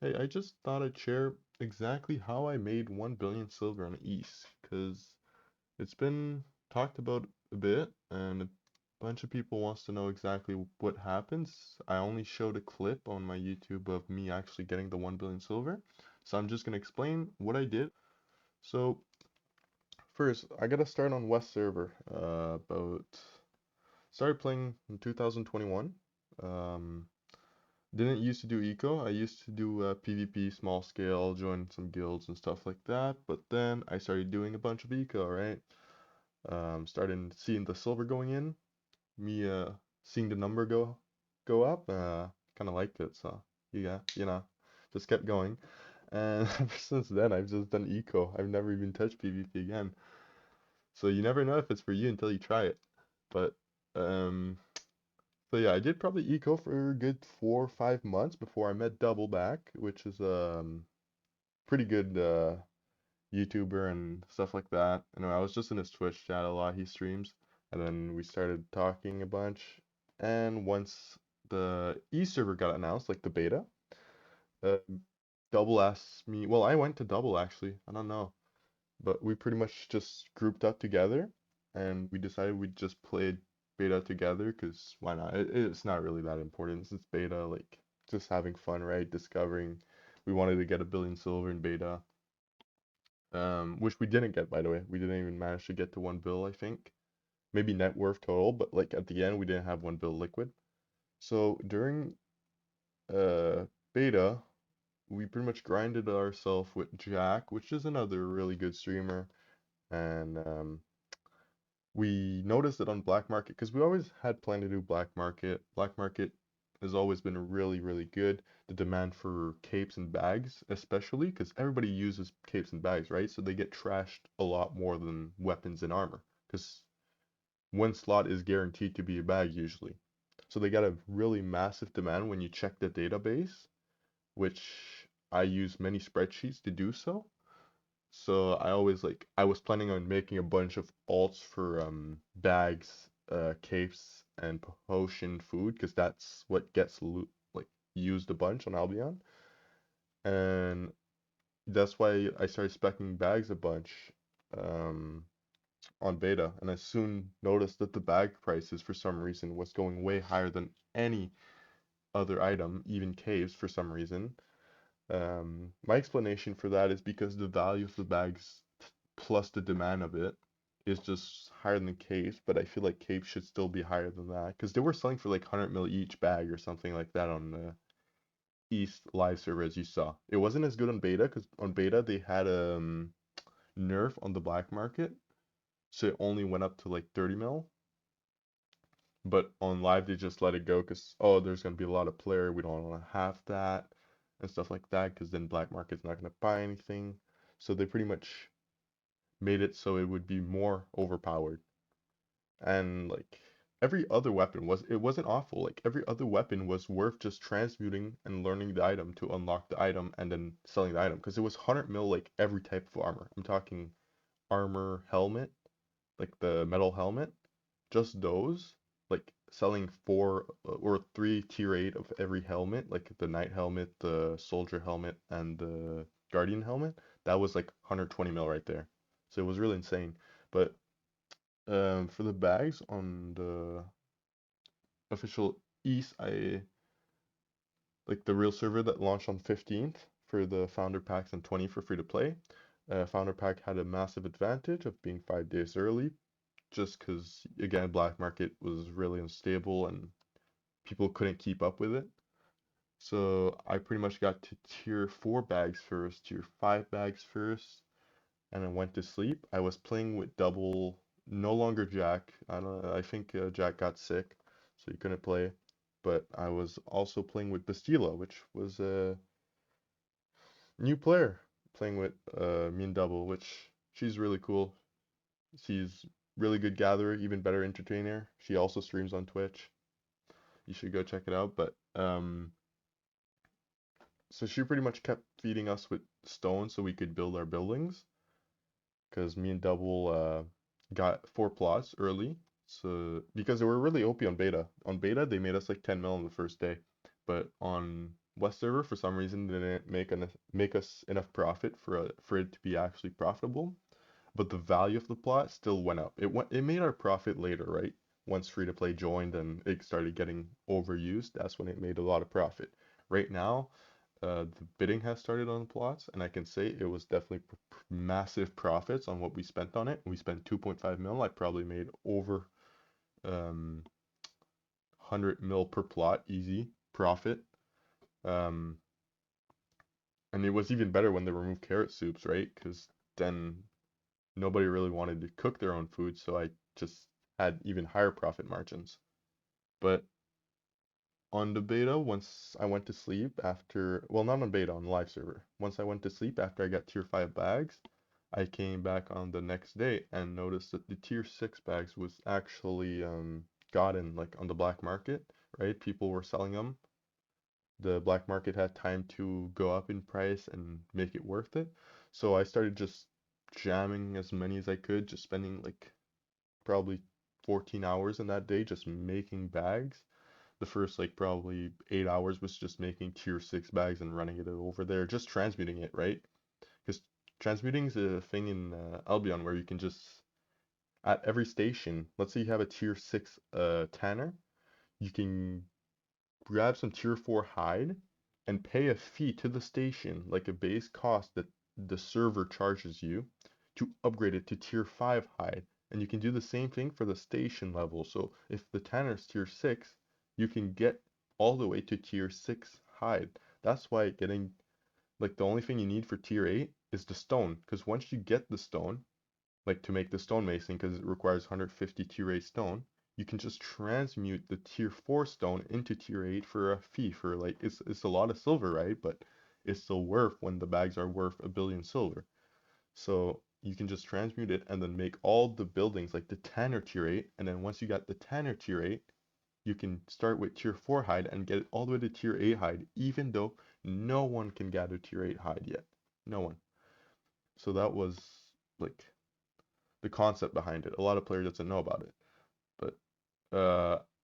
Hey, I just thought I'd share exactly how I made 1 billion silver on East, because it's been talked about a bit, and a bunch of people wants to know exactly what happens. I only showed a clip on my YouTube of me actually getting the 1 billion silver, so I'm just gonna explain what I did. So first, I gotta start on West server. About started playing in 2021. Um, Didn't used to do eco. I used to do PvP, small scale, join some guilds and stuff like that. But then I started doing a bunch of eco, right? Starting seeing the silver going in, me seeing the number go up. Kind of liked it, so yeah, just kept going. And ever since then, I've just done eco. I've never even touched PvP again. So you never know if it's for you until you try it. But um, so yeah, I did probably eco for a good 4 or 5 months before I met Doubleback, which is pretty good YouTuber and stuff like that. Anyway, I was just in his Twitch chat a lot. He streams, and then we started talking a bunch. And once the E server got announced, like the beta, uh, Double asked me. Well, I went to Double actually. I don't know, but we pretty much just grouped up together, and we decided we'd just play beta together, because why not? It's not really that important since beta, like just having fun, right? Discovering. We wanted to get 1 billion silver in beta, which we didn't get, by the way. We didn't even manage to get to 1 bill, I think. Maybe net worth total, but like at the end, we didn't have 1 bill liquid. So during uh beta, we pretty much grinded ourselves with Jack, which is another really good streamer, and we noticed it on black market because we always had planned to do black market. Black market has always been really, really good. The demand for capes and bags, especially because everybody uses capes and bags, right? So they get trashed a lot more than weapons and armor because one slot is guaranteed to be a bag usually. So they got a really massive demand when you check the database, which I use many spreadsheets to do so. So I was planning on making a bunch of alts for bags, capes, and potion food because that's what gets like used a bunch on Albion, and that's why I started specing bags a bunch um, on beta, and I soon noticed that the bag prices for some reason was going way higher than any other item, even caves for some reason. My explanation for that is because the value of the bags plus the demand of it is just higher than caves, but I feel like caves should still be higher than that because they were selling for like 100 mil each bag or something like that on the East live server as you saw. It wasn't as good on beta because on beta they had nerf on the black market, so it only went up to like 30 mil. But on live they just let it go because oh there's gonna be a lot of player, we don't want to have that and stuff like that because then black market's not gonna buy anything. So they pretty much made it so it would be more overpowered. And like every other weapon it wasn't awful. Like every other weapon was worth just transmuting and learning the item to unlock the item and then selling the item because it was 100 mil like every type of armor. I'm talking armor, helmet, like the metal helmet, just those, like selling four or three tier 8 of every helmet, like the knight helmet, the soldier helmet, and the guardian helmet. That was like 120 mil right there. So it was really insane. But for the bags on the official East, I like the real server that launched on 15th for the founder packs and 20 for free to play. Founder pack had a massive advantage of being 5 days early, just because again black market was really unstable and people couldn't keep up with it. So I pretty much got to tier 4 bags first, tier 5 bags first, and I went to sleep. I was playing with double, no longer Jack. I don't. I think Jack got sick, so he couldn't play. But I was also playing with Bastila, which was a new player, playing with me and double, which she's really cool. She's really good gatherer, even better entertainer. She also streams on Twitch. You should go check it out. But so she pretty much kept feeding us with stone so we could build our buildings. Because me and Double got 4 plots early. So because they were really OP on beta. On beta they made us like 10 mil on the first day. But on West server for some reason didn't make us enough profit for it to be actually profitable, but the value of the plot still went up. It made our profit later, right? Once free to play joined and it started getting overused, that's when it made a lot of profit. Right now, the bidding has started on the plots, and I can say it was definitely massive profits on what we spent on it. We spent 2.5 mil. I probably made over 100 mil per plot, easy profit. Um, and it was even better when they removed carrot soups, right? Because then nobody really wanted to cook their own food, so I just had even higher profit margins. But on the beta, once I went to sleep after, well, not on beta, on the live server. Once I went to sleep after I got tier 5 bags, I came back on the next day and noticed that the tier 6 bags was actually gotten like on the black market, right? People were selling them. The black market had time to go up in price and make it worth it. So I started just jamming as many as I could, just spending like probably 14 hours in that day just making bags. The first like probably 8 hours was just making tier 6 bags and running it over there, just transmuting it, right? Because transmuting is a thing in Albion where you can just at every station, let's say you have a tier 6 tanner, you can grab some tier 4 hide and pay a fee to the station, like a base cost that the server charges you to upgrade it to tier 5 hide. And you can do the same thing for the station level. So if the tanner's tier 6, you can get all the way to tier 6 hide. That's why getting, like, the only thing you need for tier 8 is the stone. Because once you get the stone, like to make the stonemason, because it requires 150 tier 8 stone, you can just transmute the tier 4 stone into tier 8 for a fee for like it's a lot of silver, right? But it's still worth when the bags are worth a billion silver. So you can just transmute it and then make all the buildings like the Tanner tier 8, and then once you got the Tanner tier 8, you can start with tier 4 hide and get it all the way to tier 8 hide, even though no one can gather tier 8 hide yet. No one. So that was like the concept behind it. A lot of players doesn't know about it. But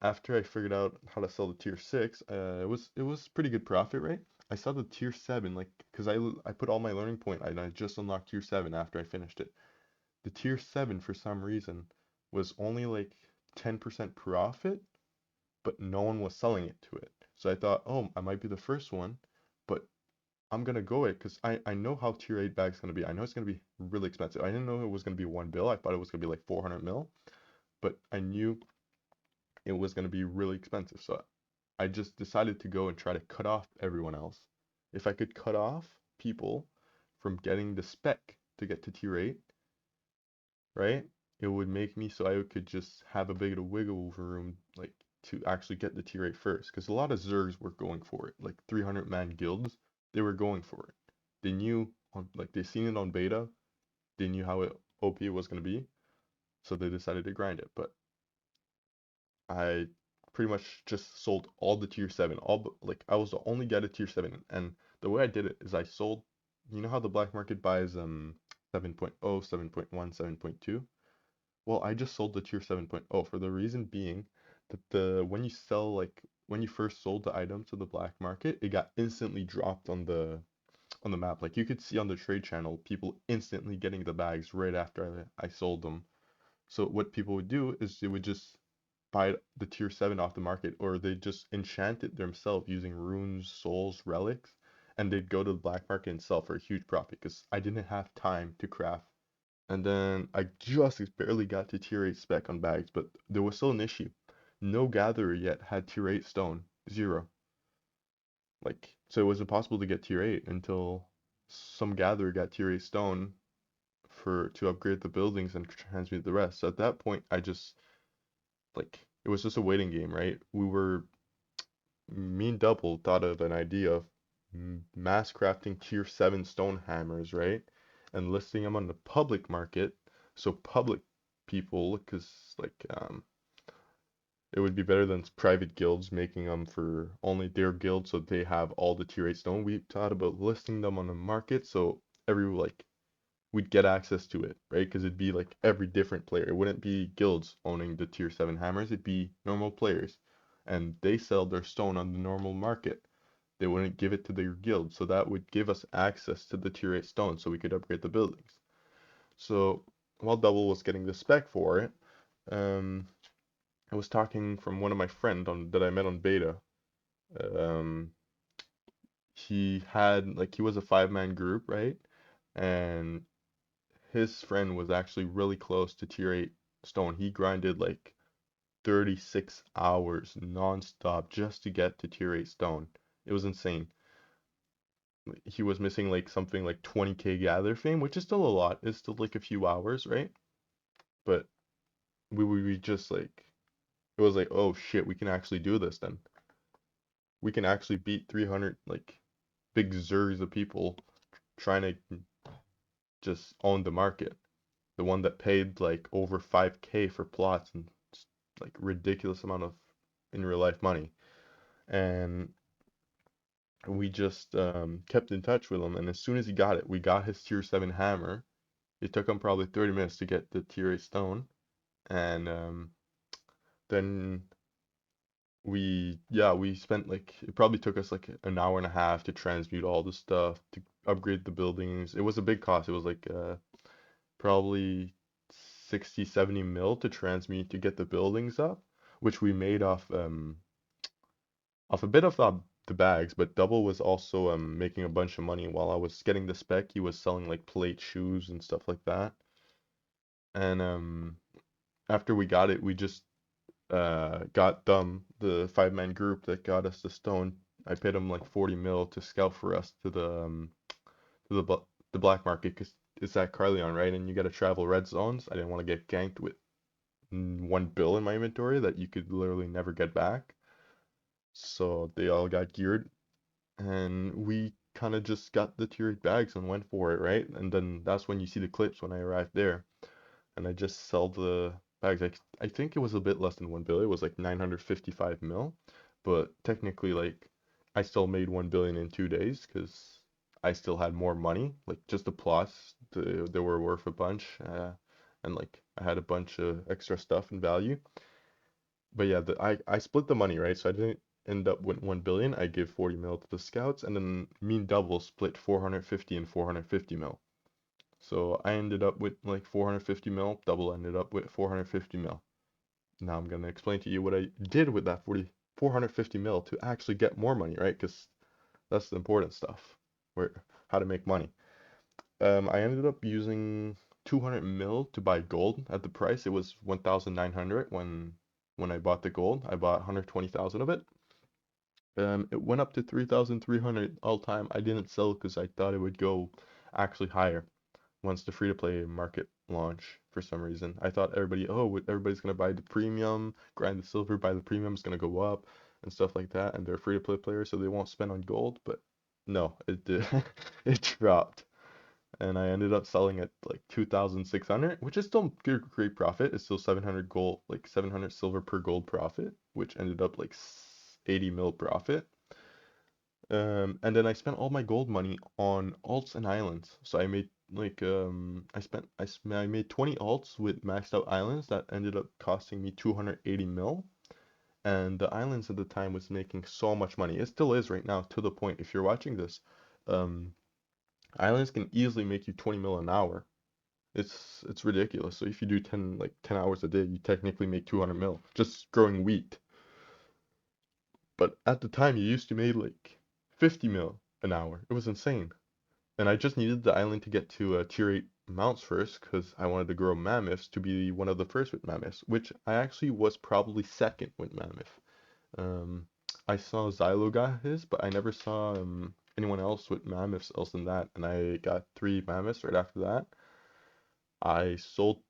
after I figured out how to sell the tier 6, it was pretty good profit, right? I saw the tier 7 like cuz I put all my learning point and I just unlocked tier 7 after I finished it. The tier 7 for some reason was only like 10% profit, but no one was selling it to it. So I thought, "Oh, I might be the first one." But I'm gonna go it because I know how tier 8 bag's gonna be. I know it's gonna be really expensive. I didn't know it was gonna be 1 bill. I thought it was gonna be like 400 mil, but I knew it was gonna be really expensive. So I just decided to go and try to cut off everyone else. If I could cut off people from getting the spec to get to tier 8, right? It would make me so I could just have a bit of wiggle room, like to actually get the tier 8 first. Because a lot of Zergs were going for it, like 300-man guilds, they were going for it. They knew, like they seen it on beta, they knew how OP it was going to be, so they decided to grind it. But I pretty much just sold all the tier 7, like I was the only guy to tier 7, and the way I did it is I sold, you know how the black market buys 7.0, 7.1, 7.2? Well, I just sold the tier 7.0 for the reason being that when you sell like when you first sold the item to the black market, it got instantly dropped on the map. Like you could see on the trade channel, people instantly getting the bags right after I sold them. So what people would do is they would just buy the tier 7 off the market, or they just enchant it themselves using runes, souls, relics, and they'd go to the black market and sell for a huge profit because I didn't have time to craft. And then I just barely got to tier 8 spec on bags, but there was still an issue. No gatherer yet had tier 8 stone. Zero. Like, so it was impossible to get tier 8 until some gatherer got tier 8 stone to upgrade the buildings and transmute the rest. So at that point, I just like it was just a waiting game, right? Me and Double thought of an idea of mass crafting tier 7 stone hammers, right? And listing them on the public market so public people, because like it would be better than private guilds making them for only their guild so they have all the tier 8 stone. We thought about listing them on the market so we'd get access to it, right? Because it'd be like every different player. It wouldn't be guilds owning the tier 7 hammers, it'd be normal players. And they sell their stone on the normal market. They wouldn't give it to their guild, so that would give us access to the tier 8 stone so we could upgrade the buildings. So while Double was getting the spec for it, um, I was talking from one of my friends that I met on beta. Um, he was a 5-man group, right? And his friend was actually really close to tier 8 stone. He grinded like 36 hours non-stop just to get to tier 8 stone. It was insane. He was missing like something like 20k gather fame, which is still a lot. It's still like a few hours, right? But we just like it was like, oh shit, we can actually do this then. We can actually beat 300 like big zers of people trying to just own the market. The one that paid like over 5k for plots and like ridiculous amount of in real life money. And we just kept in touch with him. And as soon as he got it, we got his tier 7 hammer. It took him probably 30 minutes to get the tier 8 stone. And then we spent like it probably took us like an hour and a half to transmute all the stuff to upgrade the buildings. It was a big cost. It was like probably 60, 70 mil to transmute to get the buildings up, which we made off a bit of the bags, but Double was also making a bunch of money while I was getting the spec. He was selling like plate shoes and stuff like that. And after we got it, we just got them, the 5-man group that got us the stone. I paid them like 40 mil to scout for us to the black market because it's at Carleon, right? And you got to travel red zones. I didn't want to get ganked with 1 bill in my inventory that you could literally never get back. So they all got geared, and we kind of just got the tier 8 bags and went for it, right? And then that's when you see the clips when I arrived there. And I just sell the bags. I think it was a bit less than 1 billion. It was like 955 mil, but technically, like, I still made 1 billion in 2 days because I still had more money. Like, just the plots, they were worth a bunch, and like I had a bunch of extra stuff and value. But yeah, I split the money, right? So I didn't end up with 1 billion. I gave 40 mil to the scouts, and then me and Double split 450 and 450 mil. So I ended up with like 450 mil. Double ended up with 450 mil. Now I'm gonna explain to you what I did with that 450 mil to actually get more money, right? Because that's the important stuff. Where how to make money. I ended up using 200 mil to buy gold at the price. It was 1,900 when I bought the gold. I bought 120,000 of it. It went up to 3,300 all time. I didn't sell because I thought it would go actually higher once the free-to-play market launch for some reason. I thought everybody's gonna buy the premium, grind the silver, buy the premium, it's gonna go up and stuff like that, and they're free-to-play players, so they won't spend on gold. But no, it did. It dropped, and I ended up selling at like 2,600, which is still great profit. It's still 700 gold, like 700 silver per gold profit, which ended up like 80 mil profit. And then I spent all my gold money on alts and islands. So I made like I made 20 alts with maxed out islands that ended up costing me 280 mil. And the islands at the time was making so much money. It still is right now to the point. If you're watching this, um, islands can easily make you 20 mil an hour. It's ridiculous. So if you do 10 hours a day, you technically make 200 mil just growing wheat. But at the time, you used to make like 50 mil an hour. It was insane. And I just needed the island to get to tier 8 mounts first because I wanted to grow mammoths to be one of the first with mammoths, which I actually was probably second with mammoth. Um, I saw Xylo got his, but I never saw anyone else with mammoths else than that. And I got 3 mammoths right after that. I sold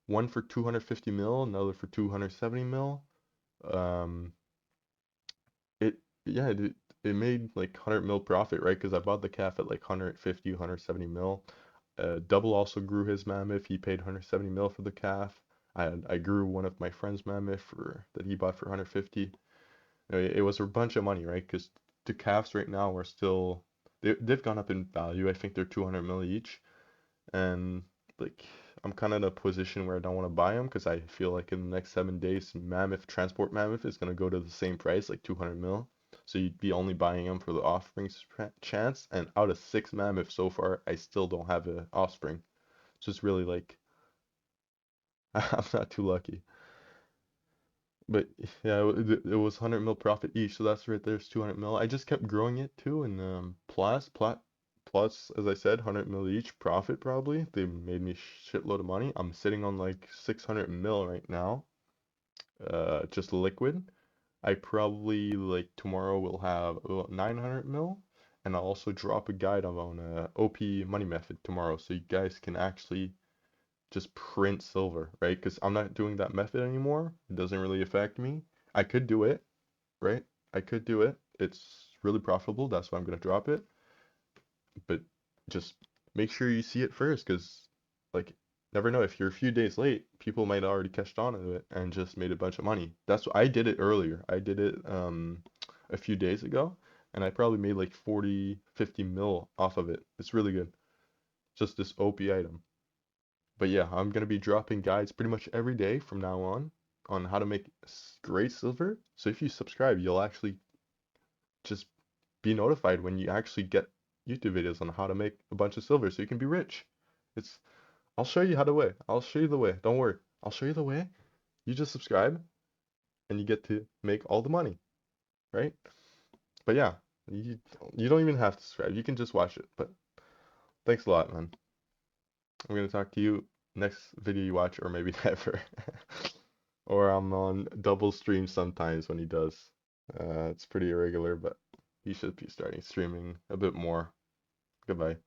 one for 250 mil, another for 270 mil. Um, It yeah, it made like 100 mil profit, right? Because I bought the calf at like 150, 170 mil. Double also grew his mammoth. He paid 170 mil for the calf. I grew one of my friend's mammoth for that he bought for 150. It was a bunch of money, right? Because the calves right now are still they've gone up in value. I think they're 200 mil each, and like I'm kind of in a position where I don't want to buy them because I feel like in the next 7 days, mammoth transport mammoth is gonna go to the same price, like 200 mil. So you'd be only buying them for the offspring chance, and out of 6 mammoths so far, I still don't have an offspring. So it's really like I'm not too lucky. But yeah, it was 100 mil profit each, so that's right there's 200 mil. I just kept growing it too, and plus, as I said, 100 mil each profit probably. They made me shitload of money. I'm sitting on like 600 mil right now, just liquid. I probably like tomorrow will have about 900 mil, and I'll also drop a guide on OP money method tomorrow, so you guys can actually just print silver, right? Because I'm not doing that method anymore. It doesn't really affect me. I could do it, right? I could do it. It's really profitable. That's why I'm gonna drop it. But just make sure you see it first, because like never know, if you're a few days late, people might already catched on to it and just made a bunch of money. That's what I did it earlier. I did it a few days ago, and I probably made like 40, 50 mil off of it. It's really good. Just this OP item. But yeah, I'm gonna be dropping guides pretty much every day from now on how to make great silver. So if you subscribe, you'll actually just be notified when you actually get YouTube videos on how to make a bunch of silver so you can be rich. It's I'll show you how to way. I'll show you the way. Don't worry. I'll show you the way. You just subscribe and you get to make all the money, right? But yeah, you you don't even have to subscribe. You can just watch it. But thanks a lot, man. I'm gonna talk to you next video you watch, or maybe never. Or I'm on double stream sometimes when he does. It's pretty irregular, but he should be starting streaming a bit more. Goodbye.